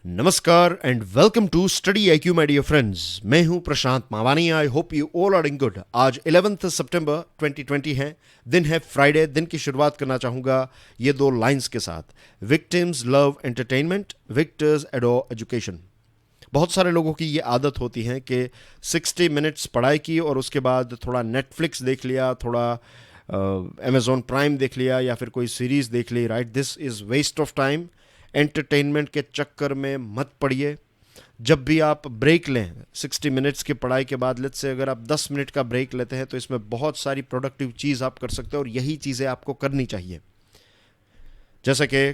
नमस्कार and welcome to study IQ my dear friends. मैं हूं Prashant Mawani. I hope you all are in good. आज 11 सितंबर 2020 है, दिन है फ्राइडे। दिन की शुरुआत करना चाहूंगा ये दो लाइंस के साथ। Victims love entertainment, Victus adore education. बहुत सारे लोगों की ये आदत होती है कि 60 मिनट्स पढ़ाई की और उसके बाद थोड़ा नेटफ्लिक्स देख लिया, थोड़ा अमेजॉन प्राइम देख लिया या फिर कोई सीरीज देख ली। Right, this is waste of time. Entertainment के चक्कर में मत पड़िए। जब भी आप ब्रेक लें 60 मिनट्स की पढ़ाई के बाद, लेट्स से अगर आप 10 मिनट का ब्रेक लेते हैं तो इसमें बहुत सारी प्रोडक्टिव चीज़ आप कर सकते हो और यही चीज़ें आपको करनी चाहिए। जैसे कि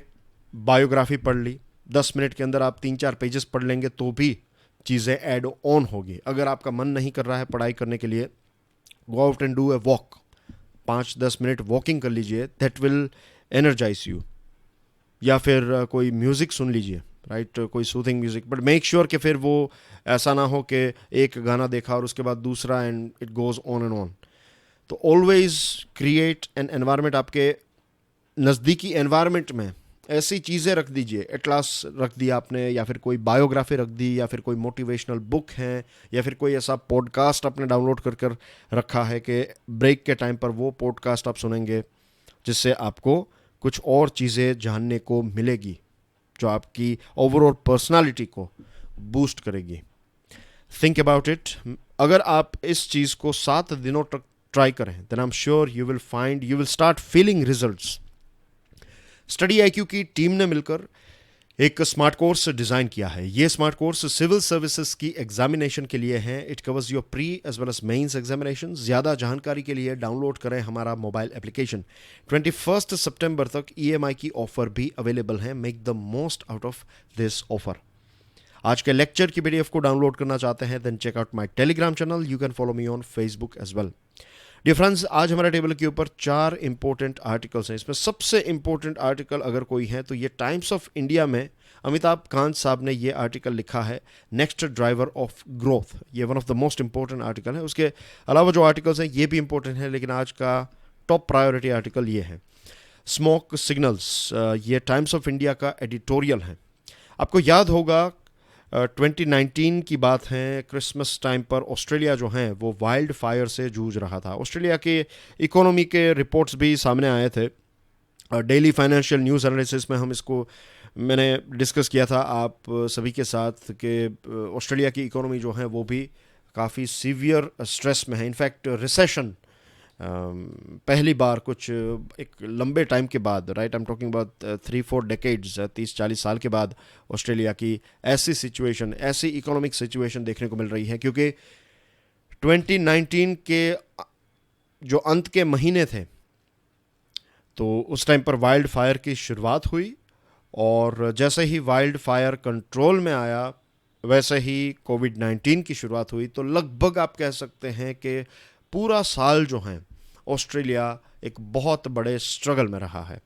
बायोग्राफी पढ़ ली, 10 मिनट के अंदर आप 3-4 पेजेस पढ़ लेंगे तो भी चीज़ें ऐड ऑन होगी। अगर आपका मन नहीं कर रहा है पढ़ाई करने के लिए, go out and do a walk. 5-10 minute walking कर लीजिए, दैट विल एनर्जाइज यू। या फिर कोई म्यूज़िक सुन लीजिए, राइट, कोई soothing music. But make sure कि फिर वो ऐसा ना हो कि एक गाना देखा और उसके बाद दूसरा and it goes on and on. तो ऑलवेज क्रिएट एन एनवायरनमेंट। आपके नज़दीकी एनवायरनमेंट में ऐसी चीज़ें रख दीजिए। एटलास रख दिया आपने, या फिर कोई बायोग्राफी रख दी, या फिर कोई मोटिवेशनल बुक है, या फिर कोई ऐसा पॉडकास्ट आपने डाउनलोड कर कर रखा है कि ब्रेक के टाइम पर वो पॉडकास्ट आप सुनेंगे, जिससे आपको कुछ और चीज़ें जानने को मिलेगी जो आपकी ओवरऑल पर्सनालिटी को बूस्ट करेगी। Think about it. अगर आप इस चीज़ को 7 दिनों तक ट्राई करें, then I am sure you will start feeling results. Study IQ की टीम ने मिलकर एक स्मार्ट कोर्स डिज़ाइन किया है। ये स्मार्ट कोर्स सिविल सर्विसेज की एग्जामिनेशन के लिए है। It covers your pre as well as mains examination. ज़्यादा जानकारी के लिए डाउनलोड करें हमारा मोबाइल एप्लीकेशन। 21 सितंबर तक ईएमआई की ऑफर भी अवेलेबल है। Make the most out of this offer. आज के लेक्चर की पीडीएफ को डाउनलोड करना चाहते हैं, then check out my Telegram channel. You can follow me on Facebook as well. Dear friends, आज हमारे टेबल के ऊपर 4 इंपॉर्टेंट आर्टिकल्स हैं। इसमें सबसे इंपॉर्टेंट आर्टिकल अगर कोई है तो ये टाइम्स ऑफ इंडिया में अमिताभ कांत साहब ने ये आर्टिकल लिखा है, नेक्स्ट ड्राइवर ऑफ ग्रोथ। ये one of the most important article है। उसके अलावा जो आर्टिकल्स हैं ये भी इंपॉर्टेंट है, लेकिन आज का टॉप प्रायोरिटी आर्टिकल ये है। स्मोक सिग्नल्स, ये टाइम्स ऑफ इंडिया का एडिटोरियल है। आपको याद होगा 2019 की बात है, क्रिसमस टाइम पर ऑस्ट्रेलिया जो है वो वाइल्ड फायर से जूझ रहा था। ऑस्ट्रेलिया के इकोनॉमी के रिपोर्ट्स भी सामने आए थे। डेली फाइनेंशियल न्यूज़ एनालिसिस में मैंने डिस्कस किया था आप सभी के साथ कि ऑस्ट्रेलिया की इकोनॉमी जो है वो भी काफ़ी सीवियर स्ट्रेस में है। इनफैक्ट रिसेशन पहली बार कुछ एक लंबे टाइम के बाद, right, I am talking about 3-4 decades, 30-40 साल के बाद ऑस्ट्रेलिया की ऐसी इकोनॉमिक सिचुएशन देखने को मिल रही है। क्योंकि 2019 के जो अंत के महीने थे तो उस टाइम पर वाइल्ड फायर की शुरुआत हुई, और जैसे ही वाइल्ड फायर कंट्रोल में आया वैसे ही कोविड-19 की शुरुआत हुई। तो लगभग आप कह सकते हैं कि पूरा साल जो है ऑस्ट्रेलिया एक बहुत बड़े स्ट्रगल में रहा है।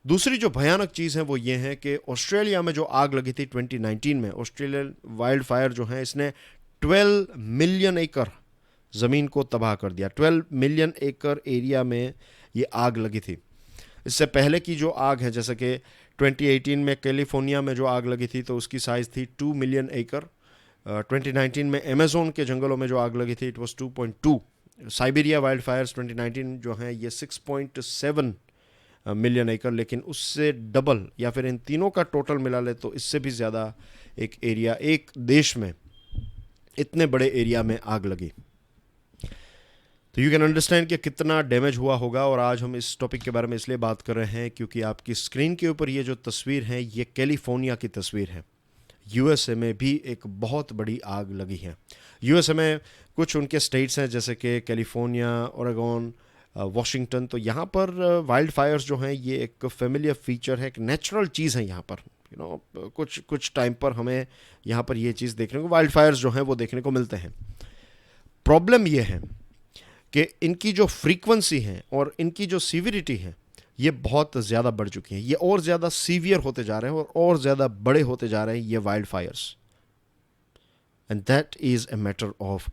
दूसरी जो भयानक चीज़ है वो ये है कि ऑस्ट्रेलिया में जो आग लगी थी 2019 में, ऑस्ट्रेलियन वाइल्ड फायर जो है इसने 12 मिलियन एकड़ ज़मीन को तबाह कर दिया। 12 मिलियन एकड़ एरिया में ये आग लगी थी। इससे पहले की जो आग है, जैसे कि 2018 में कैलिफोर्निया में जो आग लगी थी तो उसकी साइज़ थी 2 मिलियन एकड़। 2019 में अमेज़न के जंगलों में जो आग लगी थी it was 2.2। Siberia wild Fyers 2019 जो हैं ये 6.7 मिलियन एकड़, लेकिन उससे डबल या फिर इन तीनों का टोटल मिला ले तो इससे भी ज़्यादा एक एरिया, एक देश में इतने बड़े एरिया में आग लगी। तो यू कैन अंडरस्टैंड कि कितना डैमेज हुआ होगा। और आज हम इस टॉपिक के बारे में इसलिए बात कर रहे हैं क्योंकि आपकी स्क्रीन के ऊपर ये जो तस्वीर है ये कैलिफोर्निया की तस्वीर है। यूएसए में भी एक बहुत बड़ी आग लगी है। यूएसए में कुछ उनके स्टेट्स हैं जैसे कि कैलिफोर्निया, ओरेगोन, वॉशिंगटन। तो यहाँ पर वाइल्ड फायर्स जो हैं ये एक फेमिलियर फीचर है, एक नेचुरल चीज़ है। यहाँ पर कुछ टाइम पर हमें यहाँ पर ये चीज़ देखने को, वाइल्ड फायर्स जो हैं वो देखने को मिलते हैं। प्रॉब्लम ये है कि इनकी जो फ्रीक्वेंसी है और इनकी जो सीवियरिटी है ये बहुत ज़्यादा बढ़ चुकी है। ये और ज़्यादा सीवियर होते जा रहे हैं और ज़्यादा बड़े होते जा रहे हैं ये wild Fyers, and that is a matter of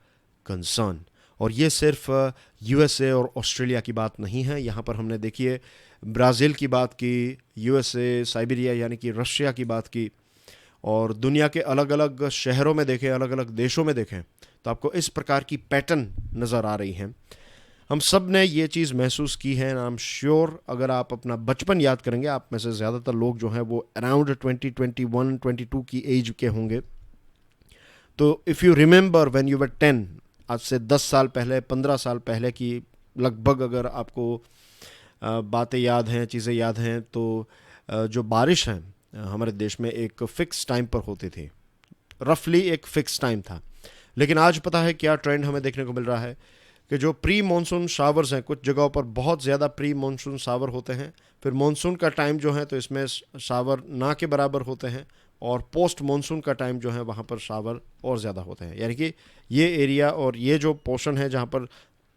concern. और ये सिर्फ यूएसए और ऑस्ट्रेलिया की बात नहीं है। यहाँ पर हमने देखिए ब्राज़ील की बात की, यूएसए, साइबेरिया यानी कि रशिया की बात की, और दुनिया के अलग अलग शहरों में देखें, अलग अलग देशों में देखें, तो आपको इस प्रकार की पैटर्न नज़र आ रही हैं। हम सब ने ये चीज़ महसूस की है, आई एम श्योर। अगर आप अपना बचपन याद करेंगे, आप में से ज़्यादातर लोग जो हैं वो अराउंड 20, 21, 22 की एज के होंगे। तो if you remember when you were 10, आज से 10 साल पहले, 15 साल पहले की लगभग अगर आपको बातें याद हैं, चीज़ें याद हैं, तो जो बारिश है हमारे देश में एक फ़िक्स टाइम पर होती थी, रफली एक फ़िक्स टाइम था। लेकिन आज पता है क्या ट्रेंड हमें देखने को मिल रहा है कि जो प्री मानसून शावर्स हैं, कुछ जगहों पर बहुत ज़्यादा प्री मानसून शावर होते हैं, फिर मानसून का टाइम जो है तो इसमें शावर ना के बराबर होते हैं, और पोस्ट मानसून का टाइम जो है वहाँ पर शावर और ज़्यादा होते हैं। यानी कि ये एरिया और ये जो पोर्शन है जहाँ पर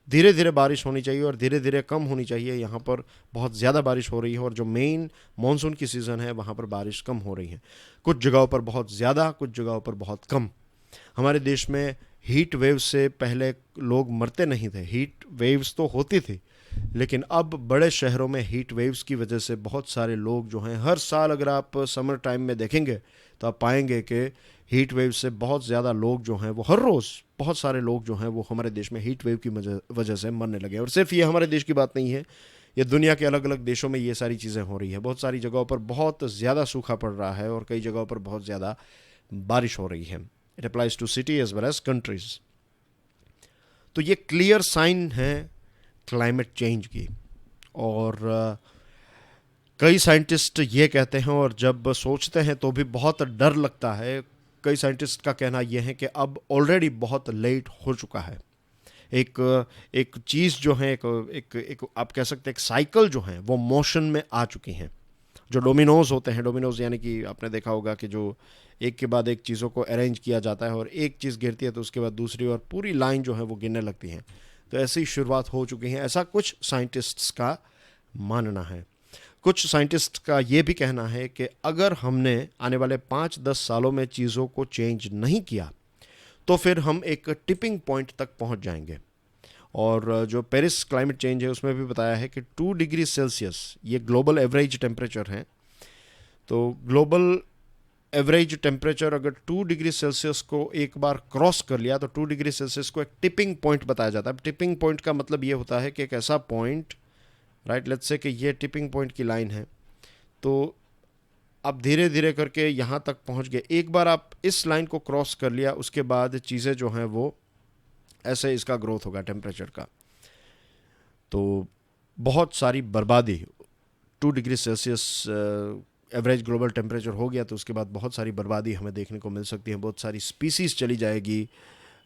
धीरे धीरे बारिश होनी चाहिए और धीरे धीरे कम होनी चाहिए, यहाँ पर बहुत ज़्यादा बारिश हो रही है, और जो मेन मानसून की सीज़न है वहाँ पर बारिश कम हो रही है। कुछ जगहों पर बहुत ज़्यादा, कुछ जगहों पर बहुत कम। हमारे देश में हीट वेव्स से पहले लोग मरते नहीं थे, हीट वेव्स तो होती थी, लेकिन अब बड़े शहरों में हीट वेव्स की वजह से बहुत सारे लोग जो हैं, हर साल अगर आप समर टाइम में देखेंगे तो आप पाएंगे कि हीट वेव से बहुत ज़्यादा लोग जो हैं वो हर रोज़, बहुत सारे लोग जो हैं वो हमारे देश में हीट वेव की वजह से मरने लगे। और सिर्फ ये हमारे देश की बात नहीं है, ये दुनिया के अलग अलग देशों में ये सारी चीज़ें हो रही है। बहुत सारी जगहों पर बहुत ज़्यादा सूखा पड़ रहा है और कई जगहों पर बहुत ज़्यादा बारिश हो रही है। It applies to city as well as countries. तो ये क्लियर साइन है क्लाइमेट चेंज की। और कई साइंटिस्ट ये कहते हैं, और जब सोचते हैं तो भी बहुत डर लगता है। कई साइंटिस्ट का कहना यह है कि अब ऑलरेडी बहुत लेट हो चुका है। एक एक चीज़ जो है, एक आप कह सकते हैं एक साइकिल जो है वो मोशन में आ चुकी हैं। जो डोमिनोज होते हैं, डोमिनोज यानी कि आपने देखा होगा कि जो एक के बाद एक चीज़ों को अरेंज किया जाता है और एक चीज़ गिरती है तो उसके बाद दूसरी और पूरी लाइन जो है वो गिरने लगती है। तो ऐसी शुरुआत हो चुकी है, ऐसा कुछ साइंटिस्ट्स का मानना है। कुछ साइंटिस्ट का ये भी कहना है कि अगर हमने आने वाले 5-10 सालों में चीज़ों को चेंज नहीं किया तो फिर हम एक टिपिंग पॉइंट तक पहुंच जाएंगे। और जो पेरिस क्लाइमेट चेंज है उसमें भी बताया है कि 2 डिग्री सेल्सियस ये ग्लोबल एवरेज टेम्परेचर है। तो ग्लोबल एवरेज टेम्परेचर अगर 2 डिग्री सेल्सियस को एक बार क्रॉस कर लिया तो 2 डिग्री सेल्सियस को एक टिपिंग पॉइंट बताया जाता है। टिपिंग पॉइंट का मतलब ये होता है कि एक ऐसा पॉइंट, राइट, लेट्स से कि ये टिपिंग पॉइंट की लाइन है, तो आप धीरे धीरे करके यहाँ तक पहुँच गए। एक बार आप इस लाइन को क्रॉस कर लिया, उसके बाद चीज़ें जो हैं वो ऐसे इसका ग्रोथ होगा टेम्परेचर का। तो बहुत सारी बर्बादी, 2 degree Celsius average global temperature हो गया तो उसके बाद बहुत सारी बर्बादी हमें देखने को मिल सकती है। बहुत सारी स्पीसीज़ चली जाएगी,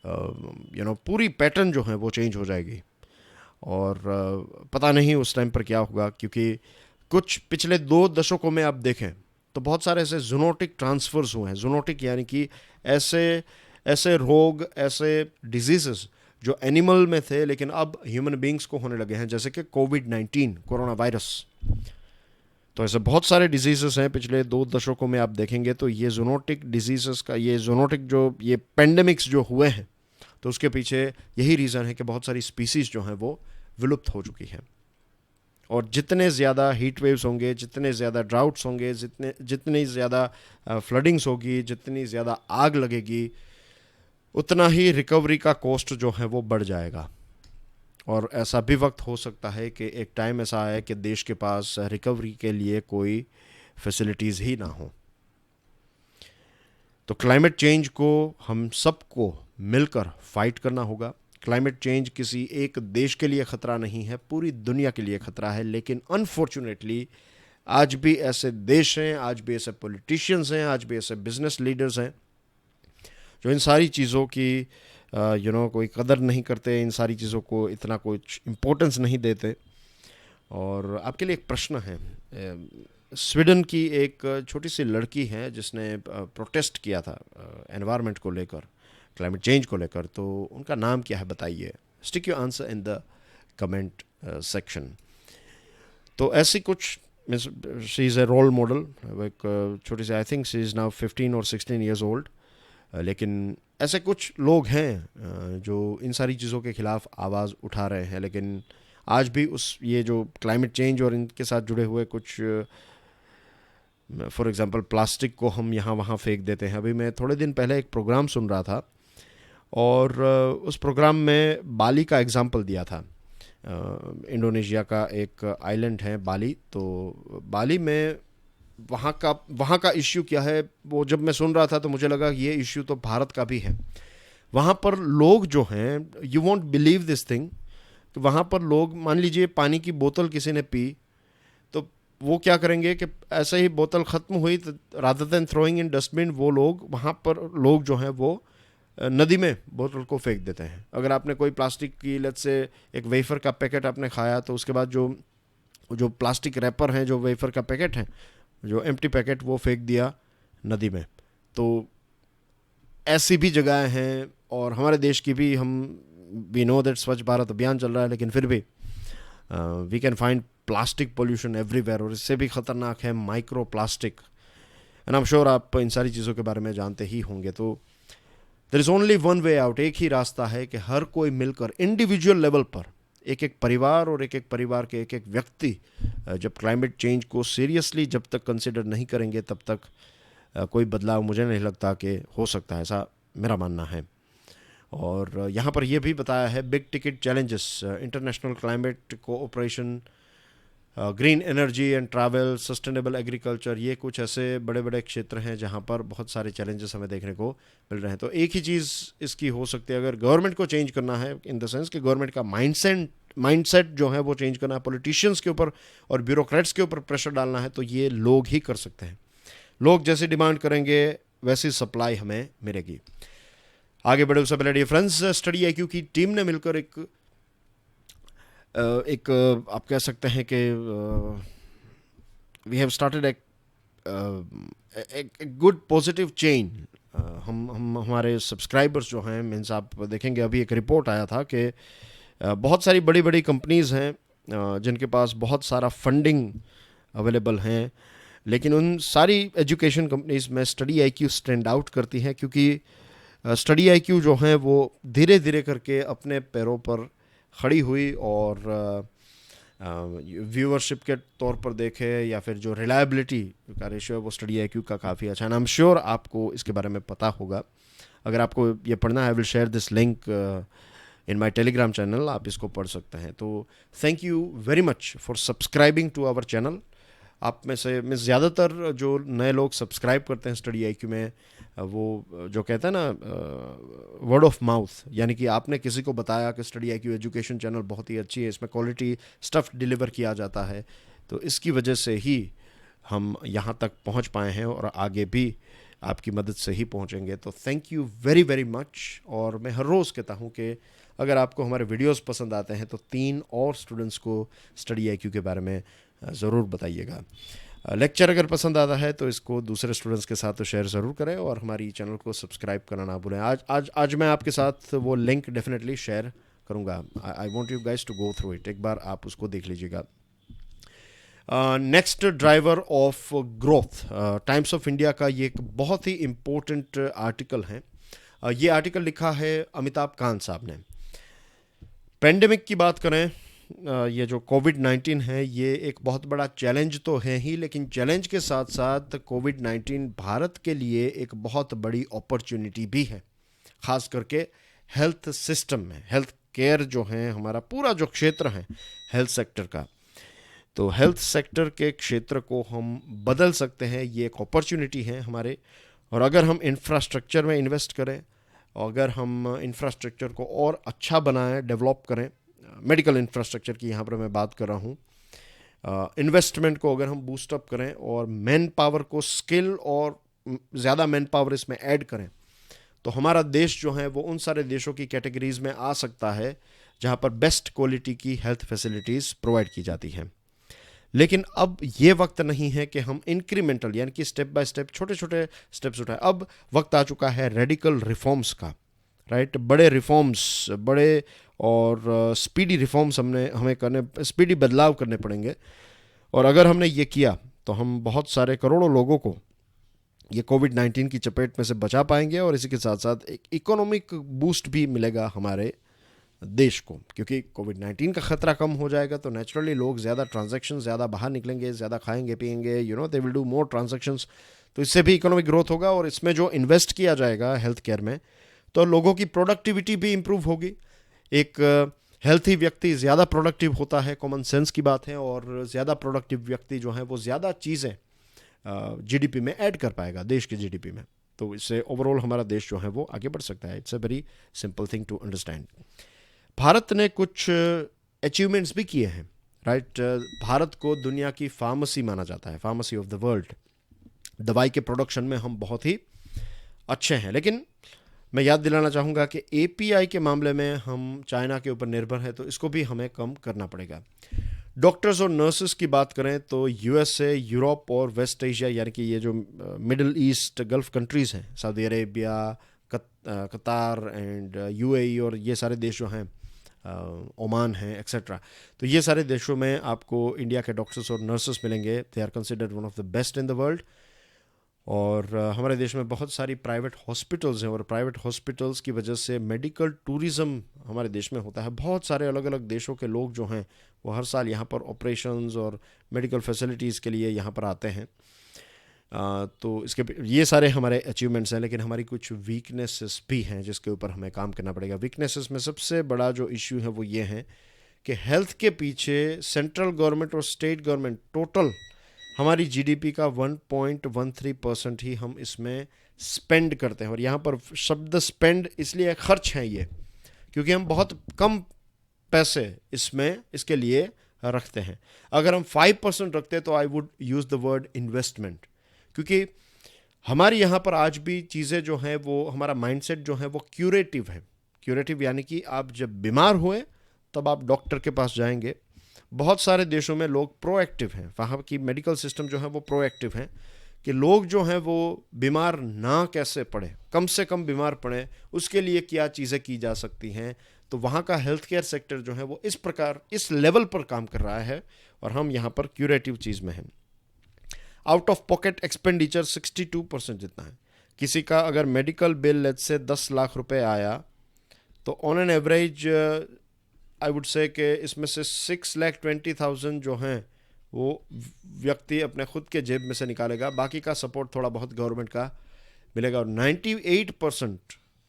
पूरी पैटर्न जो है वो चेंज हो जाएगी। और पता नहीं उस टाइम पर क्या होगा, क्योंकि कुछ पिछले 2 दशकों में आप देखें तो बहुत सारे ऐसे जूनोटिक ट्रांसफर्स हुए हैं। जूनोटिक यानी कि ऐसे ऐसे रोग, ऐसे डिजीज़ जो एनिमल में थे लेकिन अब ह्यूमन बींग्स को होने लगे हैं, जैसे कि कोविड-19, कोरोना वायरस। तो ऐसे बहुत सारे डिजीज़ हैं पिछले 2 दशकों में आप देखेंगे तो ये जूनोटिक डिजीज़ का, ये जूनोटिक जो ये पेंडेमिक्स जो हुए हैं, तो उसके पीछे यही रीज़न है कि बहुत सारी स्पीसीज़ जो हैं वो विलुप्त हो चुकी हैं। और जितने ज़्यादा हीट वेव्स होंगे, जितने ज़्यादा ड्राउट्स होंगे, जितनी ज़्यादा फ्लडिंग्स होगी, जितनी ज़्यादा आग लगेगी, उतना ही रिकवरी का कॉस्ट जो है वो बढ़ जाएगा। और ऐसा भी वक्त हो सकता है कि एक टाइम ऐसा आए कि देश के पास रिकवरी के लिए कोई फैसिलिटीज़ ही ना हो। तो क्लाइमेट चेंज को हम सबको मिलकर फाइट करना होगा। क्लाइमेट चेंज किसी एक देश के लिए ख़तरा नहीं है, पूरी दुनिया के लिए ख़तरा है। लेकिन अनफॉर्चुनेटली आज भी ऐसे देश हैं, आज भी ऐसे पॉलिटिशियंस हैं, आज भी ऐसे बिजनेस लीडर्स हैं जो इन सारी चीज़ों की कोई कदर नहीं करते, इन सारी चीज़ों को इतना कुछ इम्पोर्टेंस नहीं देते। और आपके लिए एक प्रश्न है। स्वीडन की एक छोटी सी लड़की है जिसने प्रोटेस्ट किया था एनवायरनमेंट को लेकर, क्लाइमेट चेंज को लेकर। तो उनका नाम क्या है बताइए। Stick your answer in the comment section. तो ऐसी कुछ, she is a role model. एक छोटी सी, I think she is now 15 और 16 ईयर्स ओल्ड। लेकिन ऐसे कुछ लोग हैं जो इन सारी चीज़ों के ख़िलाफ़ आवाज़ उठा रहे हैं। लेकिन आज भी ये जो क्लाइमेट चेंज और इनके साथ जुड़े हुए कुछ फॉर एग्जांपल प्लास्टिक को हम यहाँ वहाँ फेंक देते हैं। अभी मैं थोड़े दिन पहले एक प्रोग्राम सुन रहा था और उस प्रोग्राम में बाली का एग्जांपल दिया था। इंडोनेशिया का एक आइलैंड है बाली, तो बाली में वहाँ का इश्यू क्या है, वो जब मैं सुन रहा था तो मुझे लगा ये इश्यू तो भारत का भी है। वहाँ पर लोग जो हैं, you won't believe this thing, कि वहाँ पर लोग, मान लीजिए पानी की बोतल किसी ने पी, तो वो क्या करेंगे कि ऐसे ही बोतल ख़त्म हुई तो rather than throwing in dustbin, वो लोग वहाँ पर लोग जो हैं वो नदी में बोतल को फेंक देते हैं। अगर आपने कोई प्लास्टिक की, लेट्स से एक वेफर का पैकेट आपने खाया, तो उसके बाद जो जो प्लास्टिक रैपर हैं, जो वेफर का पैकेट है, जो एम्प्टी पैकेट, वो फेंक दिया नदी में। तो ऐसी भी जगहें हैं, और हमारे देश की भी, हम वी नो दैट स्वच्छ भारत अभियान चल रहा है, लेकिन फिर भी we can find plastic pollution everywhere, और इससे भी ख़तरनाक है micro plastic. And I am sure आप इन सारी चीज़ों के बारे में जानते ही होंगे। तो there is only one way out, एक ही रास्ता है कि हर कोई मिलकर इंडिविजुअल लेवल पर, एक एक परिवार और एक एक परिवार के एक एक व्यक्ति जब क्लाइमेट चेंज को सीरियसली जब तक कंसिडर नहीं करेंगे, तब तक कोई बदलाव मुझे नहीं लगता कि हो सकता है, ऐसा मेरा मानना है। और यहाँ पर यह भी बताया है, big ticket challenges, international climate cooperation, green energy and travel, sustainable agriculture, ये कुछ ऐसे बड़े बड़े क्षेत्र हैं जहाँ पर बहुत सारे चैलेंजेस हमें देखने को मिल रहे हैं। तो एक ही चीज़ इसकी हो सकती है, अगर गवर्नमेंट को चेंज करना है, इन द सेंस कि गवर्नमेंट का माइंडसेट जो है वो चेंज करना है, पॉलिटिशियंस के ऊपर और ब्यूरोक्रेट्स के ऊपर प्रेशर डालना है, तो ये लोग ही कर सकते हैं। लोग जैसी डिमांड करेंगे वैसी सप्लाई हमें मिलेगी। आगे बढ़े उससे पहले डियर फ्रेंड्स, स्टडी आईक्यू की टीम ने मिलकर एक आप कह सकते हैं कि वी हैव स्टार्टेड एक गुड पॉजिटिव चेन। हम हमारे सब्सक्राइबर्स जो हैं, मीन्स आप देखेंगे अभी एक रिपोर्ट आया था कि बहुत सारी बड़ी बड़ी कंपनीज़ हैं जिनके पास बहुत सारा फंडिंग अवेलेबल हैं, लेकिन उन सारी एजुकेशन कंपनीज़ में स्टडी आईक्यू स्टैंड आउट करती हैं, क्योंकि स्टडी आईक्यू जो हैं वो धीरे धीरे करके अपने पैरों पर खड़ी हुई, और व्यूअरशिप के तौर पर देखे या फिर जो रिलायबिलिटी का रेशियो है वो स्टडी आईक्यू का काफ़ी अच्छा है। आई एम श्योर आपको इसके बारे में पता होगा। अगर आपको ये पढ़ना है, I will share this link in my Telegram channel, आप इसको पढ़ सकते हैं। तो thank you very much for subscribing to our channel. आप में से ज़्यादातर जो नए लोग सब्सक्राइब करते हैं स्टडी आईक्यू में, वो जो कहते हैं ना वर्ड ऑफ माउथ, यानी कि आपने किसी को बताया कि स्टडी आईक्यू एजुकेशन चैनल बहुत ही अच्छी है, इसमें क्वालिटी स्टफ़ डिलीवर किया जाता है, तो इसकी वजह से ही हम यहाँ तक पहुँच पाए हैं और आगे भी आपकी मदद से ही पहुँचेंगे। तो thank you very very much. और मैं हर रोज़ कहता हूँ कि अगर आपको हमारे वीडियोस पसंद आते हैं तो 3 और स्टूडेंट्स को स्टडी आईक्यू के बारे में ज़रूर बताइएगा। लेक्चर अगर पसंद आता है तो इसको दूसरे स्टूडेंट्स के साथ तो शेयर ज़रूर करें, और हमारी चैनल को सब्सक्राइब करना ना भूलें। आज मैं आपके साथ वो लिंक डेफिनेटली शेयर करूँगा। I want you guys to go through it, एक बार आप उसको देख लीजिएगा। Next driver of growth, Times of India का ये एक बहुत ही इम्पोर्टेंट आर्टिकल है। ये आर्टिकल लिखा है अमिताभ कांत साहब ने। पेंडेमिक की बात करें, ये जो कोविड-19 है ये एक बहुत बड़ा चैलेंज तो है ही, लेकिन चैलेंज के साथ साथ कोविड-19 भारत के लिए एक बहुत बड़ी अपॉर्चुनिटी भी है, ख़ास करके हेल्थ सिस्टम में। हेल्थ केयर जो है, हमारा पूरा जो क्षेत्र है हेल्थ सेक्टर का, तो हेल्थ सेक्टर के क्षेत्र को हम बदल सकते हैं, ये एक अपॉर्चुनिटी है हमारे। और अगर हम इंफ्रास्ट्रक्चर में इन्वेस्ट करें, अगर हम इंफ्रास्ट्रक्चर को और अच्छा बनाएं, डेवलप करें, मेडिकल इंफ्रास्ट्रक्चर की यहाँ पर मैं बात कर रहा हूँ, इन्वेस्टमेंट को अगर हम बूस्टअप करें और मैन पावर को स्किल और ज़्यादा मैन पावर इसमें ऐड करें, तो हमारा देश जो है वो उन सारे देशों की कैटेगरीज़ में आ सकता है जहाँ पर बेस्ट क्वालिटी की हेल्थ फैसिलिटीज़ प्रोवाइड की जाती हैं। लेकिन अब ये वक्त नहीं है कि हम इंक्रीमेंटल, यानी कि स्टेप बाय स्टेप छोटे छोटे स्टेप्स उठाएं। अब वक्त आ चुका है रेडिकल रिफॉर्म्स का, राइट। बड़े रिफॉर्म्स, बड़े और स्पीडी रिफॉर्म्स हमें करने, स्पीडी बदलाव करने पड़ेंगे। और अगर हमने ये किया तो हम बहुत सारे करोड़ों लोगों को ये कोविड-19 की चपेट में से बचा पाएंगे, और इसी के साथ साथ एक इकोनॉमिक बूस्ट भी मिलेगा हमारे देश को, क्योंकि कोविड-19 का खतरा कम हो जाएगा तो नेचुरली लोग ज़्यादा ट्रांजैक्शन, ज़्यादा बाहर निकलेंगे, ज़्यादा खाएंगे पिएंगे, they will do more transactions. तो इससे भी इकोनॉमिक ग्रोथ होगा, और इसमें जो इन्वेस्ट किया जाएगा हेल्थ केयर में, तो लोगों की प्रोडक्टिविटी भी इम्प्रूव होगी। एक हेल्थी व्यक्ति ज़्यादा प्रोडक्टिव होता है, कॉमन सेंस की बात है, और ज़्यादा प्रोडक्टिव व्यक्ति जो है वो ज़्यादा चीज़ें जीडीपी में ऐड कर पाएगा, देश के जीडीपी में। तो इससे ओवरऑल हमारा देश जो है वो आगे बढ़ सकता है। It's a very simple thing to understand. Bharat ने कुछ अचीवमेंट्स भी किए हैं, राइट। भारत को दुनिया की फार्मेसी माना जाता है, फार्मेसी ऑफ द वर्ल्ड। दवाई के प्रोडक्शन में हम बहुत ही अच्छे हैं, लेकिन मैं याद दिलाना चाहूँगा कि एपीआई के मामले में हम चाइना के ऊपर निर्भर हैं, तो इसको भी हमें कम करना पड़ेगा। डॉक्टर्स और नर्सेस की बात करें तो यूएसए, यूरोप और वेस्ट एशिया, यानी कि ये जो मिडिल ईस्ट गल्फ कंट्रीज़ हैं, सऊदी अरेबिया, कतार एंड यूएई, और ये सारे देश जो हैं, ओमान है एक्सेट्रा, तो ये सारे देशों में आपको इंडिया के डॉक्टर्स और नर्सेस मिलेंगे। They are considered one of the best in the world. और हमारे देश में बहुत सारी प्राइवेट हॉस्पिटल्स हैं, और प्राइवेट हॉस्पिटल्स की वजह से मेडिकल टूरिज़्म हमारे देश में होता है। बहुत सारे अलग अलग देशों के लोग जो हैं वो हर साल यहाँ पर ऑपरेशंस और मेडिकल फैसिलिटीज़ के लिए यहाँ पर आते हैं। तो ये सारे हमारे अचीवमेंट्स हैं, लेकिन हमारी कुछ वीकनेसेस भी हैं जिसके ऊपर हमें काम करना पड़ेगा। वीकनेसेस में सबसे बड़ा जो इश्यू है वो ये है कि हेल्थ के पीछे सेंट्रल गवर्नमेंट और स्टेट गवर्नमेंट टोटल हमारी जीडीपी का 1.13% ही हम इसमें स्पेंड करते हैं। और यहाँ पर शब्द स्पेंड इसलिए खर्च हैं ये, क्योंकि हम बहुत कम पैसे इसके लिए रखते हैं। अगर हम 5% रखते तो I would use the word investment, क्योंकि हमारी यहाँ पर आज भी चीज़ें जो हैं वो, हमारा माइंडसेट जो है वो क्यूरेटिव है। क्यूरेटिव यानी कि आप जब बीमार हुए तब आप डॉक्टर के पास जाएंगे। बहुत सारे देशों में लोग प्रोएक्टिव हैं, वहाँ की मेडिकल सिस्टम जो है वो प्रोएक्टिव है कि लोग जो हैं वो बीमार ना कैसे पड़े, कम से कम बीमार पड़े, उसके लिए क्या चीज़ें की जा सकती हैं। तो वहाँ का हेल्थ केयर सेक्टर जो है वो इस प्रकार, इस लेवल पर काम कर रहा है, और हम यहाँ पर क्यूरेटिव चीज़ में हैं। आउट ऑफ पॉकेट एक्सपेंडिचर 62% जितना है। किसी का अगर मेडिकल बिल लेट से 10 लाख रुपए आया, तो on an average I would say कि इसमें से 6,20,000 जो हैं वो व्यक्ति अपने खुद के जेब में से निकालेगा, बाकी का सपोर्ट थोड़ा बहुत गवर्नमेंट का मिलेगा। और 98%,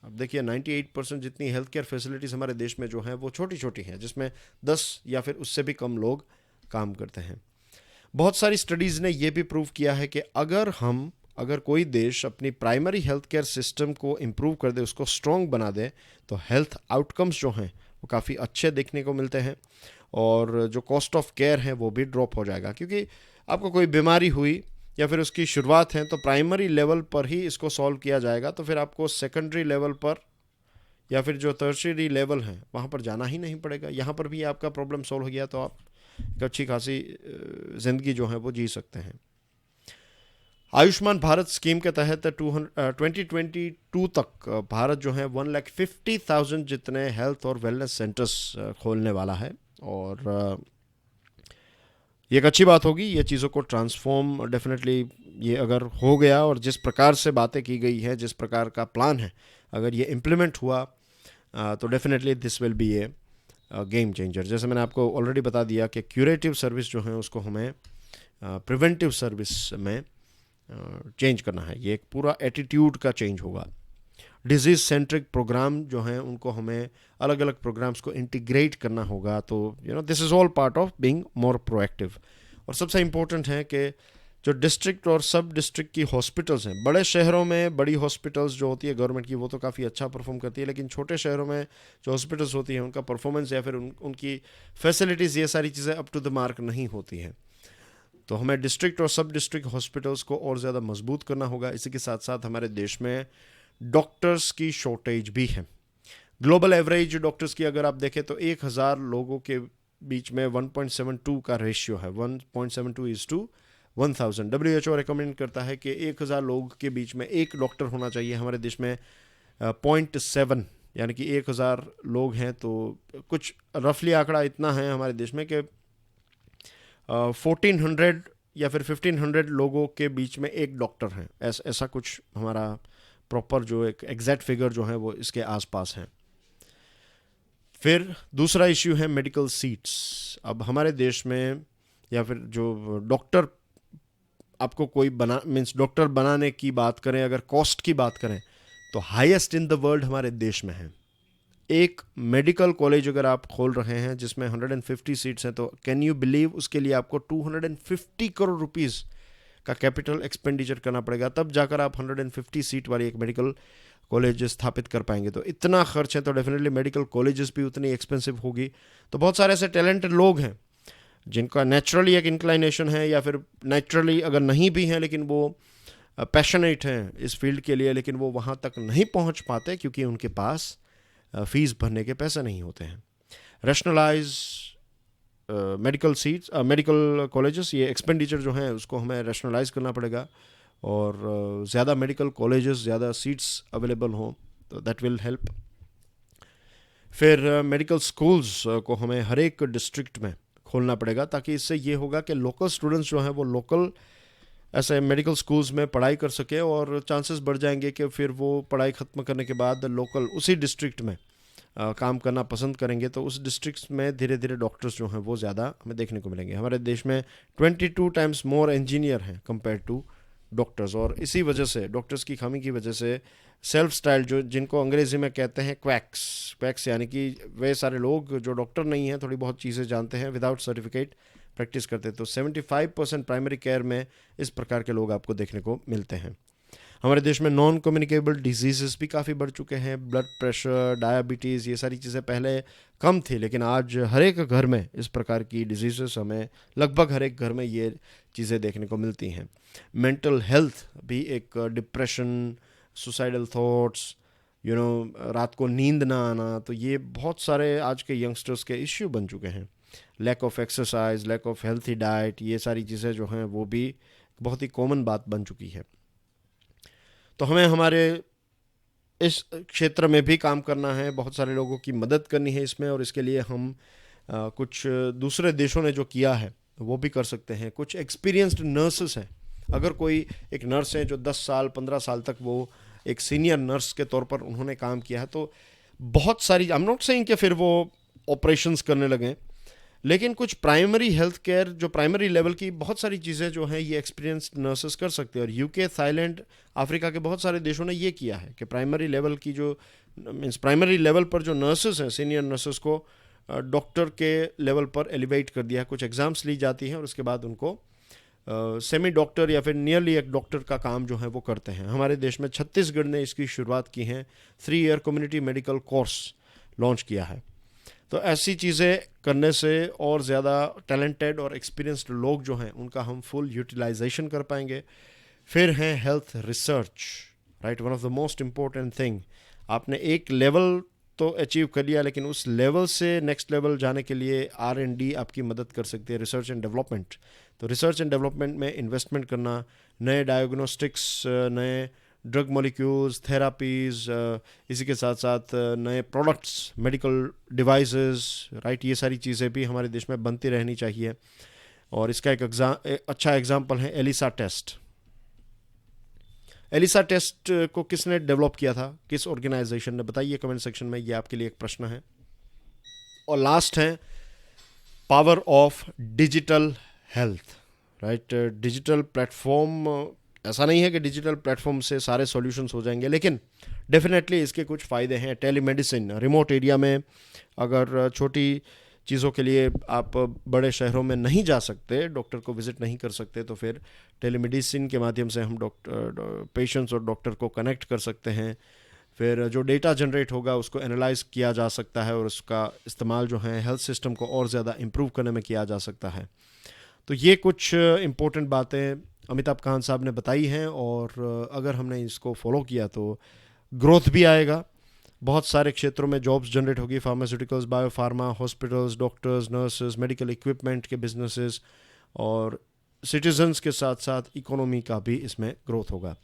अब देखिए 98% जितनी हेल्थ केयर फैसिलिटीज़ हमारे देश में जो हैं वो छोटी छोटी हैं, जिसमें 10 या फिर उससे भी कम लोग काम करते हैं। बहुत सारी स्टडीज़ ने ये भी प्रूव किया है कि अगर कोई देश अपनी प्राइमरी हेल्थ केयर सिस्टम को इम्प्रूव कर दे, उसको स्ट्रॉन्ग बना दे, तो हेल्थ आउटकम्स जो हैं वो काफ़ी अच्छे देखने को मिलते हैं, और जो कॉस्ट ऑफ केयर है वो भी ड्रॉप हो जाएगा। क्योंकि आपको कोई बीमारी हुई या फिर उसकी शुरुआत है तो प्राइमरी लेवल पर ही इसको सॉल्व किया जाएगा, तो फिर आपको सेकेंडरी लेवल पर या फिर जो टर्शियरी लेवल है वहाँ पर जाना ही नहीं पड़ेगा। यहाँ पर भी आपका प्रॉब्लम सॉल्व हो गया तो आप एक अच्छी खासी ज़िंदगी जो है वो जी सकते हैं। आयुष्मान भारत स्कीम के तहत 2022 तक भारत जो है 1,50,000 जितने हेल्थ और वेलनेस सेंटर्स खोलने वाला है, और ये एक अच्छी बात होगी। ये चीज़ों को ट्रांसफॉर्म डेफिनेटली ये अगर हो गया, और जिस प्रकार से बातें की गई है, जिस प्रकार का प्लान है, अगर ये इम्प्लीमेंट हुआ तो definitely this will be A game changer. जैसे मैंने आपको ऑलरेडी बता दिया कि क्यूरेटिव सर्विस जो है उसको हमें प्रिवेंटिव सर्विस में चेंज करना है। ये एक पूरा एटीट्यूड का चेंज होगा। डिजीज़ सेंट्रिक प्रोग्राम जो हैं उनको हमें अलग अलग प्रोग्राम्स को इंटीग्रेट करना होगा। तो this is all part of being more proactive. और सबसे इम्पोर्टेंट है कि जो डिस्ट्रिक्ट और सब डिस्ट्रिक्ट की हॉस्पिटल्स हैं, बड़े शहरों में बड़ी हॉस्पिटल्स जो होती है गवर्नमेंट की वो तो काफ़ी अच्छा परफॉर्म करती है, लेकिन छोटे शहरों में जो हॉस्पिटल्स होती हैं उनका परफॉर्मेंस या फिर उनकी फैसिलिटीज़, ये सारी चीज़ें अप टू द मार्क नहीं होती हैं। तो हमें डिस्ट्रिक्ट और सब डिस्ट्रिक्ट हॉस्पिटल्स को और ज़्यादा मजबूत करना होगा। इसी के साथ साथ हमारे देश में डॉक्टर्स की शॉर्टेज भी है। ग्लोबल एवरेज डॉक्टर्स की अगर आप देखें तो 1,000 लोगों के बीच में 1.72 का रेशियो है, 1.72:1,000। WHO रिकमेंड करता है कि 1,000 लोग के बीच में एक डॉक्टर होना चाहिए। हमारे देश में 0.7 यानी कि 1,000 लोग हैं, तो कुछ रफली आंकड़ा इतना है हमारे देश में कि 1,400 या फिर 1,500 लोगों के बीच में एक डॉक्टर हैं। ऐसा कुछ हमारा प्रॉपर जो एक एग्जैक्ट फिगर जो है वो इसके आसपास है। फिर दूसरा इश्यू है मेडिकल सीट्स। अब हमारे देश में या फिर जो डॉक्टर आपको कोई बना मीन्स डॉक्टर बनाने की बात करें, अगर कॉस्ट की बात करें तो हाईएस्ट इन द वर्ल्ड हमारे देश में है। एक मेडिकल कॉलेज अगर आप खोल रहे हैं जिसमें 150 सीट्स हैं, तो कैन यू बिलीव उसके लिए आपको 250 करोड़ रुपीस का कैपिटल एक्सपेंडिचर करना पड़ेगा, तब जाकर आप 150 सीट वाली एक मेडिकल कॉलेज स्थापित कर पाएंगे। तो इतना खर्च है, तो डेफिनेटली मेडिकल कॉलेजेस भी उतनी एक्सपेंसिव होगी। तो बहुत सारे ऐसे टैलेंटेड लोग हैं जिनका नेचुरली एक इंक्लाइनेशन है, या फिर नेचुरली अगर नहीं भी हैं लेकिन वो पैशनेट हैं इस फील्ड के लिए, लेकिन वो वहाँ तक नहीं पहुँच पाते क्योंकि उनके पास फीस भरने के पैसे नहीं होते हैं। Rationalise medical seats, medical colleges, ये एक्सपेंडिचर जो है उसको हमें रैशनलाइज करना पड़ेगा, और ज़्यादा मेडिकल कॉलेजेस, ज़्यादा सीट्स अवेलेबल हों तो दैट विल हेल्प। फिर मेडिकल स्कूल्स को हमें हर एक डिस्ट्रिक्ट में खोलना पड़ेगा, ताकि इससे ये होगा कि लोकल स्टूडेंट्स जो हैं वो लोकल ऐसे मेडिकल स्कूल्स में पढ़ाई कर सके, और चांसेस बढ़ जाएंगे कि फिर वो पढ़ाई ख़त्म करने के बाद लोकल उसी डिस्ट्रिक्ट में काम करना पसंद करेंगे। तो उस डिस्ट्रिक्ट्स में धीरे धीरे डॉक्टर्स जो हैं वो ज़्यादा हमें देखने को मिलेंगे। हमारे देश में 22 टाइम्स मोर इंजीनियर हैं कंपेयर टू डॉक्टर्स, और इसी वजह से, डॉक्टर्स की कमी की वजह से, सेल्फ स्टाइल जो जिनको अंग्रेज़ी में कहते हैं क्वैक्स यानी कि वे सारे लोग जो डॉक्टर नहीं हैं, थोड़ी बहुत चीज़ें जानते हैं, विदाउट सर्टिफिकेट प्रैक्टिस करते हैं। तो 75% प्राइमरी केयर में इस प्रकार के लोग आपको देखने को मिलते हैं। हमारे देश में नॉन कम्युनिकेबल डिजीज़ भी काफ़ी बढ़ चुके हैं। ब्लड प्रेशर, डायबिटीज़, ये सारी चीज़ें पहले कम थी, लेकिन आज हर एक घर में इस प्रकार की डिजीज़, हमें लगभग हर एक घर में ये चीज़ें देखने को मिलती हैं। मेंटल हेल्थ भी, एक डिप्रेशन, सुसाइडल थॉट्स, रात को नींद ना आना, तो ये बहुत सारे आज के यंगस्टर्स के इश्यू बन चुके हैं। Lack of exercise, lack of healthy diet, ये सारी चीज़ें जो हैं वो भी बहुत ही कॉमन बात बन चुकी है। तो हमें हमारे इस क्षेत्र में भी काम करना है, बहुत सारे लोगों की मदद करनी है इसमें, और इसके लिए हम कुछ दूसरे देशों ने जो किया है वो भी कर सकते हैं। कुछ एक्सपीरियंस्ड नर्सेस हैं, अगर कोई एक नर्स है जो 10 साल 15 साल तक वो एक सीनियर नर्स के तौर पर उन्होंने काम किया है, तो बहुत सारी, आई एम नॉट सेइंग कि फिर वो ऑपरेशंस करने लगें, लेकिन कुछ प्राइमरी हेल्थ केयर, जो प्राइमरी लेवल की बहुत सारी चीज़ें जो हैं ये एक्सपीरियंस्ड नर्सेस कर सकते हैं। और यूके, थाईलैंड, अफ्रीका के बहुत सारे देशों ने ये किया है कि प्राइमरी लेवल की जो मीन्स प्राइमरी लेवल पर जो नर्सेस हैं, सीनियर नर्सेस को डॉक्टर के लेवल पर एलिवेट कर दिया है। कुछ एग्ज़ाम्स ली जाती हैं और उसके बाद उनको सेमी डॉक्टर या फिर नियरली एक डॉक्टर का काम जो है वो करते हैं। हमारे देश में छत्तीसगढ़ ने इसकी शुरुआत की है, 3 year community medical course launch किया है। तो ऐसी चीज़ें करने से और ज़्यादा टैलेंटेड और एक्सपीरियंस्ड लोग जो हैं उनका हम फुल यूटिलाइजेशन कर पाएंगे। फिर है health research, right, one of the most important thing. आपने एक लेवल तो अचीव कर लिया, लेकिन उस लेवल से नेक्स्ट लेवल जाने के लिए R&D आपकी मदद कर सकती है, रिसर्च एंड डेवलपमेंट। तो रिसर्च एंड डेवलपमेंट में इन्वेस्टमेंट करना, नए डायग्नोस्टिक्स, नए ड्रग मॉलिक्यूल्स, थेरापीज़, इसी के साथ साथ नए प्रोडक्ट्स, मेडिकल डिवाइसेस, राइट, ये सारी चीज़ें भी हमारे देश में बनती रहनी चाहिए। और इसका एक अच्छा एग्जांपल है एलिसा टेस्ट। एलिसा टेस्ट को किसने डेवलप किया था, किस ऑर्गेनाइजेशन ने, बताइए कमेंट सेक्शन में, ये आपके लिए एक प्रश्न है। और लास्ट है power of digital health, right. Digital platform, ऐसा नहीं है कि डिजिटल प्लेटफॉर्म से सारे सॉल्यूशंस हो जाएंगे, लेकिन डेफिनेटली इसके कुछ फ़ायदे हैं। टेलीमेडिसिन, रिमोट एरिया में अगर छोटी चीज़ों के लिए आप बड़े शहरों में नहीं जा सकते, डॉक्टर को विज़िट नहीं कर सकते, तो फिर टेलीमेडिसिन के माध्यम से हम पेशेंट्स और डॉक्टर को कनेक्ट कर सकते हैं। फिर जो डेटा जनरेट होगा उसको एनालाइज किया जा सकता है, और उसका इस्तेमाल जो है हेल्थ सिस्टम को और ज़्यादा इम्प्रूव करने में किया जा सकता है। तो ये कुछ इम्पोर्टेंट बातें अमिताभ कांत साहब ने बताई हैं, और अगर हमने इसको फॉलो किया तो ग्रोथ भी आएगा, बहुत सारे क्षेत्रों में जॉब्स जनरेट होगी, pharmaceuticals, biopharma, hospitals, doctors, nurses, medical equipment के बिजनेसेस, और सिटीजन्स के साथ साथ इकोनॉमी का भी इसमें ग्रोथ होगा।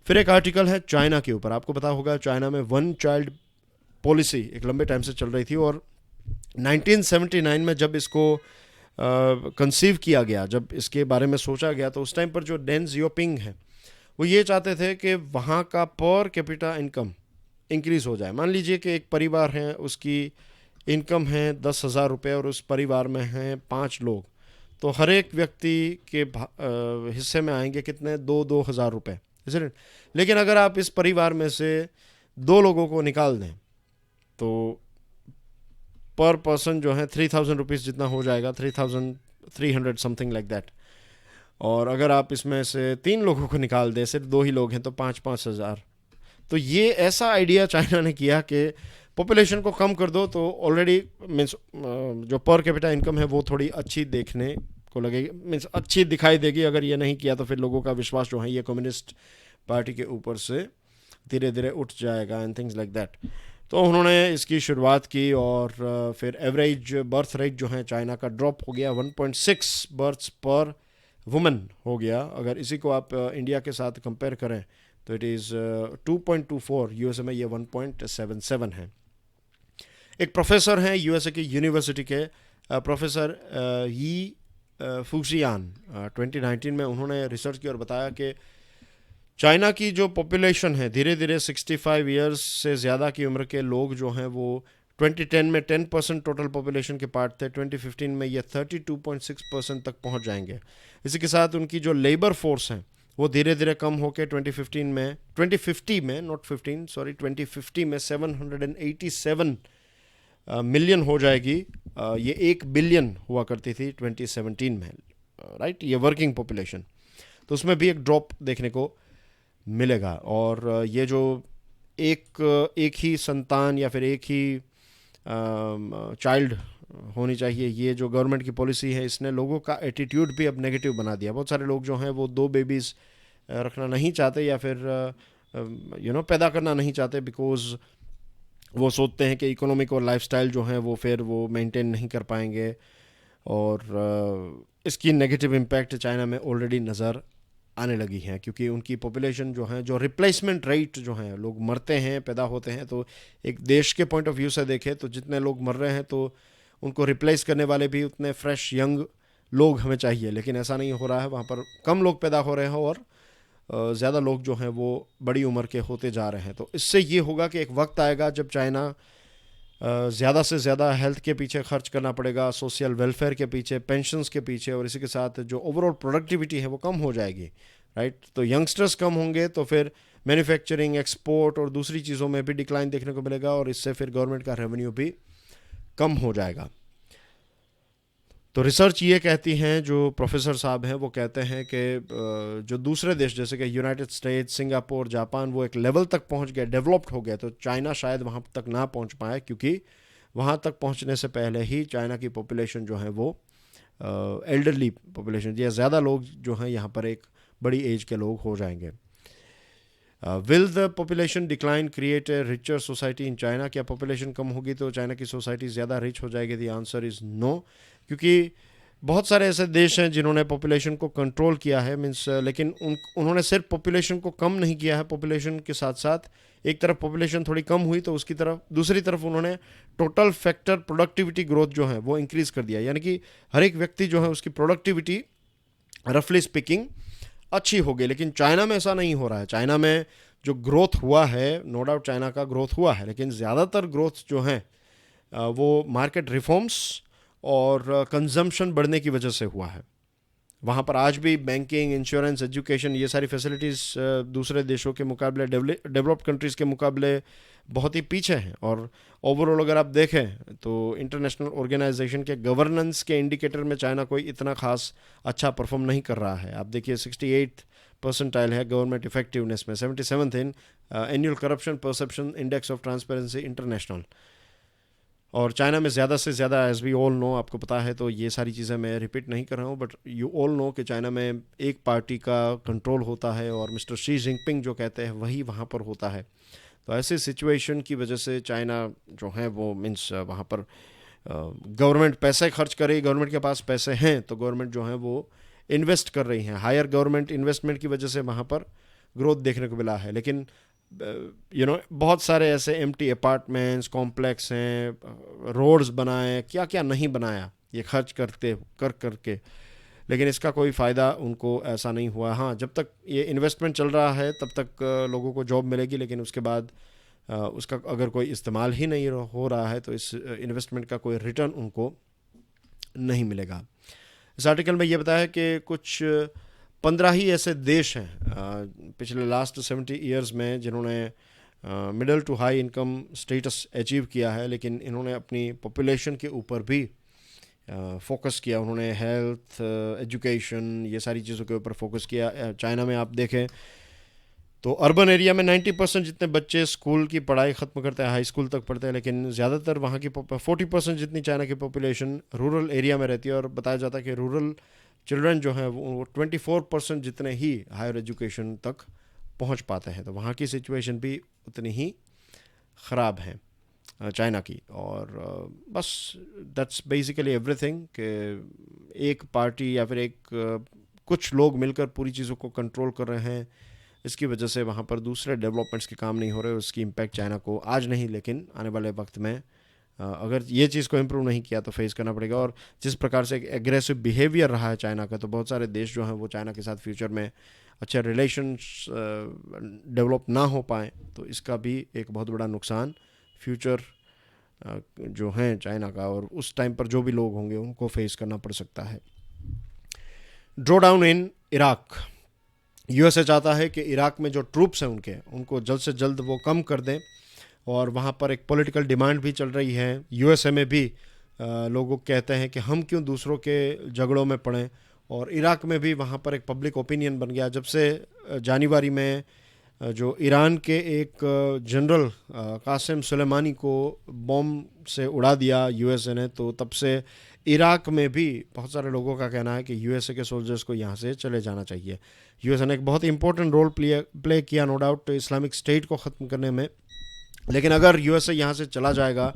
फिर एक आर्टिकल है चाइना के ऊपर। आपको पता होगा चाइना में 1 चाइल्ड पॉलिसी एक लंबे टाइम से चल रही थी, और 1979 में जब इसको कंसीव किया गया, जब इसके बारे में सोचा गया, तो उस टाइम पर जो डेन जियोपिंग है वो ये चाहते थे कि वहाँ का पर कैपिटा इनकम इंक्रीज़ हो जाए। मान लीजिए कि एक परिवार है, उसकी इनकम है 10,000 रुपये और उस परिवार में हैं 5 लोग, तो हर एक व्यक्ति के हिस्से में आएंगे कितने, 2,000 रुपये, इसीलिए। लेकिन अगर आप इस परिवार में से 2 लोगों को निकाल दें तो पर पर्सन जो है 3,000 रुपीज़ जितना हो जाएगा, 3,300 समथिंग लाइक दैट। और अगर आप इसमें से 3 लोगों को निकाल दें, सिर्फ 2 ही लोग हैं, तो 5-5 हज़ार। तो ये ऐसा आइडिया चाइना ने किया कि पॉपुलेशन को कम कर दो तो ऑलरेडी मीन्स जो पर कैपिटा इनकम है वो थोड़ी अच्छी देखने को लगेगी, मीन्स अच्छी दिखाई देगी। अगर ये नहीं किया तो फिर लोगों का विश्वास जो है ये कम्युनिस्ट पार्टी के ऊपर से धीरे धीरे उठ जाएगा एंड थिंग्स लाइक दैट। तो उन्होंने इसकी शुरुआत की और फिर एवरेज बर्थ रेट जो है चाइना का ड्रॉप हो गया, 1.6 बर्थ्स पर वुमेन हो गया। अगर इसी को आप इंडिया के साथ कंपेयर करें तो इट इज़ 2.24, यूएसए में ये 1.77 है। एक प्रोफेसर हैं यूएसए की यूनिवर्सिटी के, प्रोफेसर यी फूसियान, 2019 में उन्होंने रिसर्च की और बताया कि चाइना की जो पॉपुलेशन है धीरे धीरे 65 इयर्स से ज़्यादा की उम्र के लोग जो हैं वो 2010 में 10% टोटल पॉपुलेशन के पार्ट थे, 2015 में ये 32.6% तक पहुंच जाएंगे। इसी के साथ उनकी जो लेबर फोर्स है वो धीरे धीरे कम होकर 2050 में नॉट 15 सॉरी 2050 में 787 मिलियन हो जाएगी। ये 1 बिलियन हुआ करती थी 2017 में, राइट, ये वर्किंग पॉपुलेशन। तो उसमें भी एक ड्रॉप देखने को मिलेगा। और ये जो एक ही संतान या फिर एक ही चाइल्ड होनी चाहिए, ये जो गवर्नमेंट की पॉलिसी है इसने लोगों का एटीट्यूड भी अब नेगेटिव बना दिया। बहुत सारे लोग जो हैं वो 2 बेबीज़ रखना नहीं चाहते या फिर पैदा करना नहीं चाहते, बिकॉज वो सोचते हैं कि इकोनॉमिक और लाइफस्टाइल जो है वो फिर वो मेंटेन नहीं कर पाएंगे। और इसकी नेगेटिव इम्पैक्ट चाइना में ऑलरेडी नज़र आने लगी हैं, क्योंकि उनकी पॉपुलेशन जो है, जो रिप्लेसमेंट रेट जो है, लोग मरते हैं, पैदा होते हैं, तो एक देश के पॉइंट ऑफ व्यू से देखें तो जितने लोग मर रहे हैं तो उनको रिप्लेस करने वाले भी उतने फ्रेश यंग लोग हमें चाहिए। लेकिन ऐसा नहीं हो रहा है, वहाँ पर कम लोग पैदा हो रहे हैं और ज़्यादा लोग जो हैं वो बड़ी उम्र के होते जा रहे हैं। तो इससे ये होगा कि एक वक्त आएगा जब चाइना ज़्यादा से ज़्यादा हेल्थ के पीछे खर्च करना पड़ेगा, सोशल वेलफेयर के पीछे, पेंशन्स के पीछे, और इसी के साथ जो ओवरऑल प्रोडक्टिविटी है वो कम हो जाएगी, राइट। तो यंगस्टर्स कम होंगे तो फिर मैन्युफैक्चरिंग, एक्सपोर्ट और दूसरी चीज़ों में भी डिक्लाइन देखने को मिलेगा, और इससे फिर गवर्नमेंट का रेवेन्यू भी कम हो जाएगा। तो रिसर्च ये कहती हैं, जो प्रोफेसर साहब हैं वो कहते हैं कि जो दूसरे देश जैसे कि यूनाइटेड स्टेट्स, सिंगापुर, जापान, वो एक लेवल तक पहुंच गए, डेवलप्ड हो गए, तो चाइना शायद वहाँ तक ना पहुँच पाए, क्योंकि वहाँ तक पहुँचने से पहले ही चाइना की पॉपुलेशन जो है वो एल्डरली पॉपुलेशन या ज़्यादा लोग जो हैं यहाँ पर एक बड़ी एज के लोग हो जाएंगे। Will the population decline create a richer society in China? क्या पॉपुलेशन कम होगी तो चाइना की सोसाइटी ज़्यादा रिच हो जाएगी? द आंसर इज़ नो, क्योंकि बहुत सारे ऐसे देश हैं जिन्होंने पॉपुलेशन को कंट्रोल किया है, मीन्स, लेकिन उन्होंने सिर्फ पॉपुलेशन को कम नहीं किया है, पॉपुलेशन के साथ साथ एक तरफ पॉपुलेशन थोड़ी कम हुई तो उसकी तरफ दूसरी तरफ उन्होंने टोटल फैक्टर प्रोडक्टिविटी ग्रोथ जो है वो इंक्रीज़ कर दिया, यानी कि हर एक व्यक्ति जो है उसकी प्रोडक्टिविटी रफली स्पीकिंग अच्छी हो गई। लेकिन चाइना में ऐसा नहीं हो रहा है। चाइना में जो ग्रोथ हुआ है, नो डाउट चाइना का ग्रोथ हुआ है, लेकिन ज़्यादातर ग्रोथ जो है वो मार्केट रिफॉर्म्स और कंजम्पशन बढ़ने की वजह से हुआ है। वहाँ पर आज भी बैंकिंग, इंश्योरेंस, एजुकेशन, ये सारी फैसिलिटीज़ दूसरे देशों के मुकाबले, डेवलप्ड कंट्रीज़ के मुकाबले बहुत ही पीछे हैं। और ओवरऑल अगर आप देखें तो इंटरनेशनल ऑर्गेनाइजेशन के गवर्नेंस के इंडिकेटर में चाइना कोई इतना खास अच्छा परफॉर्म नहीं कर रहा है। आप देखिए 68 परसेंटाइल है गवर्नमेंट इफेक्टिवनेस में, 77th in annual corruption perception index of transparency international. और चाइना में ज़्यादा से ज़्यादा, एज वी ऑल नो, आपको पता है, तो ये सारी चीज़ें मैं रिपीट नहीं कर रहा हूँ, बट यू ऑल नो कि चाइना में एक पार्टी का कंट्रोल होता है और मिस्टर शी जिनपिंग जो कहते हैं वही वहाँ पर होता है। तो ऐसे सिचुएशन की वजह से चाइना जो है वो मीन्स वहाँ पर गवर्नमेंट पैसे खर्च करे, गवर्नमेंट के पास पैसे हैं तो गवर्नमेंट जो है वो इन्वेस्ट कर रही हैं। हायर गवर्नमेंट इन्वेस्टमेंट की वजह से वहाँ पर ग्रोथ देखने को मिला है। लेकिन बहुत सारे ऐसे एम्प्टी अपार्टमेंट्स, कॉम्प्लेक्स हैं, रोड्स बनाए, क्या क्या नहीं बनाया ये खर्च करके, लेकिन इसका कोई फ़ायदा उनको ऐसा नहीं हुआ। हाँ, जब तक ये इन्वेस्टमेंट चल रहा है तब तक लोगों को जॉब मिलेगी, लेकिन उसके बाद उसका अगर कोई इस्तेमाल ही नहीं हो रहा है तो इस इन्वेस्टमेंट का कोई रिटर्न उनको नहीं मिलेगा। इस आर्टिकल में ये बताया है कि कुछ 15 ही ऐसे देश हैं पिछले लास्ट 70 ईयर्स में जिन्होंने middle to high income status achieve किया है, लेकिन इन्होंने अपनी पॉपुलेशन के ऊपर भी फोकस किया। उन्होंने हेल्थ, एजुकेशन, ये सारी चीज़ों के ऊपर फोकस किया। चाइना में आप देखें तो अर्बन एरिया में 90% जितने बच्चे स्कूल की पढ़ाई ख़त्म करते हैं, हाई स्कूल तक पढ़ते हैं, लेकिन ज़्यादातर वहाँ की 40% जितनी चाइना की पॉपुलेशन रूरल एरिया में रहती है। और बताया जाता है कि रूरल चिल्ड्रन जो हैं वो 24% जितने ही हायर एजुकेशन तक पहुँच पाते हैं। तो वहाँ की सिचुएशन भी उतनी ही ख़राब है चाइना की। और बस दैट्स बेसिकली एवरीथिंग कि एक पार्टी या फिर कुछ लोग मिलकर पूरी चीज़ों को कंट्रोल कर रहे हैं। इसकी वजह से वहाँ पर दूसरे डेवलपमेंट्स के काम नहीं हो रहे। उसकी इम्पैक्ट चाइना को आज नहीं लेकिन आने वाले वक्त में अगर ये चीज़ को इम्प्रूव नहीं किया तो फेस करना पड़ेगा। और जिस प्रकार से एक एग्रेसिव बिहेवियर रहा है चाइना का, तो बहुत सारे देश जो हैं वो चाइना के साथ फ्यूचर में अच्छे रिलेशंस डेवलप ना हो पाएँ, तो इसका भी एक बहुत बड़ा नुकसान फ्यूचर जो हैं चाइना का और उस टाइम पर जो भी लोग होंगे उनको फेस करना पड़ सकता है। Draw down in Iraq. USA चाहता है कि इराक में जो ट्रूप्स हैं उनको जल्द से जल्द वो कम कर दें। और वहाँ पर एक पॉलिटिकल डिमांड भी चल रही है। यूएसए में भी लोग कहते हैं कि हम क्यों दूसरों के झगड़ों में पड़ें। और इराक में भी वहाँ पर एक पब्लिक ओपिनियन बन गया जब से जनवरी में जो ईरान के एक जनरल कासिम सुलेमानी को बॉम्ब से उड़ा दिया यूएसए ने, तो तब से इराक में भी बहुत सारे लोगों का कहना है कि यूएसए के सोल्जर्स को यहाँ से चले जाना चाहिए। यूएसए ने एक बहुत इंपॉर्टेंट रोल प्ले किया नो डाउट इस्लामिक स्टेट को ख़त्म करने में, लेकिन अगर यूएसए यहाँ से चला जाएगा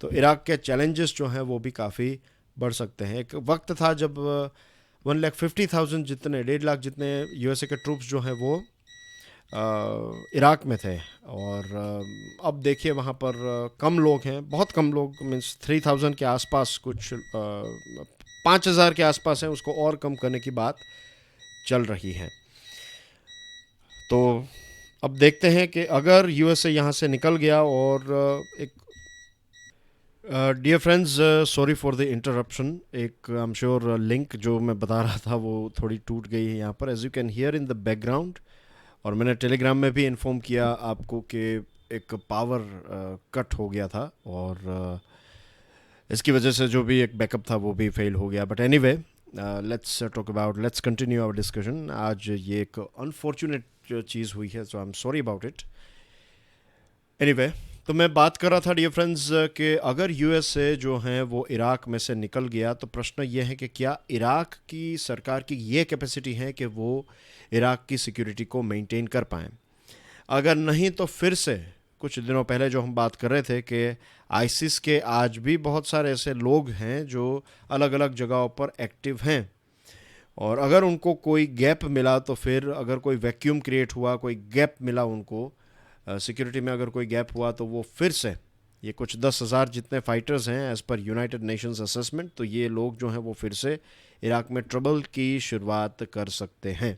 तो इराक के चैलेंजेस जो हैं वो भी काफ़ी बढ़ सकते हैं। एक वक्त था जब 1,50,000 जितने 1.5 लाख जितने यूएसए के ट्रूप्स जो हैं वो इराक में थे। और अब देखिए वहाँ पर कम लोग हैं, बहुत कम लोग, मीन्स 3,000 के आसपास, कुछ 5,000 के आसपास हैं। उसको और कम करने की बात चल रही है। तो अब देखते हैं कि अगर यूएसए यहाँ से निकल गया और एक dear friends, sorry for the interruption. एक आई एम श्योर लिंक जो मैं बता रहा था वो थोड़ी टूट गई है यहाँ पर, as you can hear in the background. और मैंने टेलीग्राम में भी इन्फॉर्म किया आपको कि एक पावर कट हो गया था और इसकी वजह से जो भी एक बैकअप था वो भी फेल हो गया। But anyway, let's continue our discussion. आज ये एक अनफॉर्चुनेट चीज़ हुई है, so I am sorry about it. Anyway, तो मैं बात कर रहा था डियर फ्रेंड्स कि अगर यूएसए जो हैं वो इराक में से निकल गया तो प्रश्न ये है कि क्या इराक की सरकार की ये कैपेसिटी है कि वो इराक की सिक्योरिटी को मेंटेन कर पाएँ। अगर नहीं तो फिर से कुछ दिनों पहले जो हम बात कर रहे थे कि आईसिस के आज भी बहुत सारे ऐसे लोग हैं जो अलग अलग जगहों पर एक्टिव हैं, और अगर उनको कोई गैप मिला तो फिर अगर कोई वैक्यूम क्रिएट हुआ, कोई गैप मिला उनको सिक्योरिटी में, अगर कोई गैप हुआ तो वो फिर से ये कुछ 10,000 जितने फाइटर्स हैं as per United Nations assessment, तो ये लोग जो हैं वो फिर से इराक में ट्रबल की शुरुआत कर सकते हैं।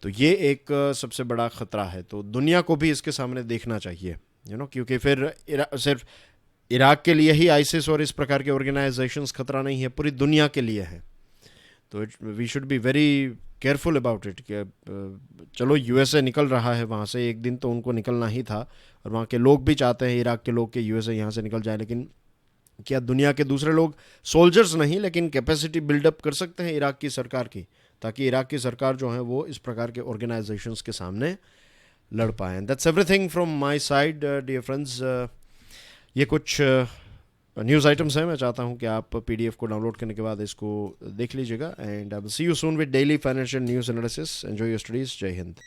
तो ये एक सबसे बड़ा ख़तरा है। तो दुनिया को भी इसके सामने देखना चाहिए, क्योंकि फिर सिर्फ इराक के लिए ही आईसिस और इस प्रकार के ऑर्गेनाइजेशंस खतरा नहीं है, पूरी दुनिया के लिए है। तो we should be very careful about it कि चलो यूएसए निकल रहा है वहाँ से, एक दिन तो उनको निकलना ही था और वहाँ के लोग भी चाहते हैं, इराक के लोग, के यूएसए यहाँ से निकल जाए, लेकिन क्या दुनिया के दूसरे लोग सोल्जर्स नहीं लेकिन कैपेसिटी बिल्डअप कर सकते हैं इराक की सरकार की, ताकि इराक की सरकार जो है वो इस प्रकार के ऑर्गेनाइजेशंस के सामने लड़ पाएँ। That's everything from my side dear friends. ये कुछ न्यूज़ आइटम्स हैं। मैं चाहता हूं कि आप पीडीएफ को डाउनलोड करने के बाद इसको देख लीजिएगा। And I will see you soon with daily financial news analysis. Enjoy your studies. जय हिंद।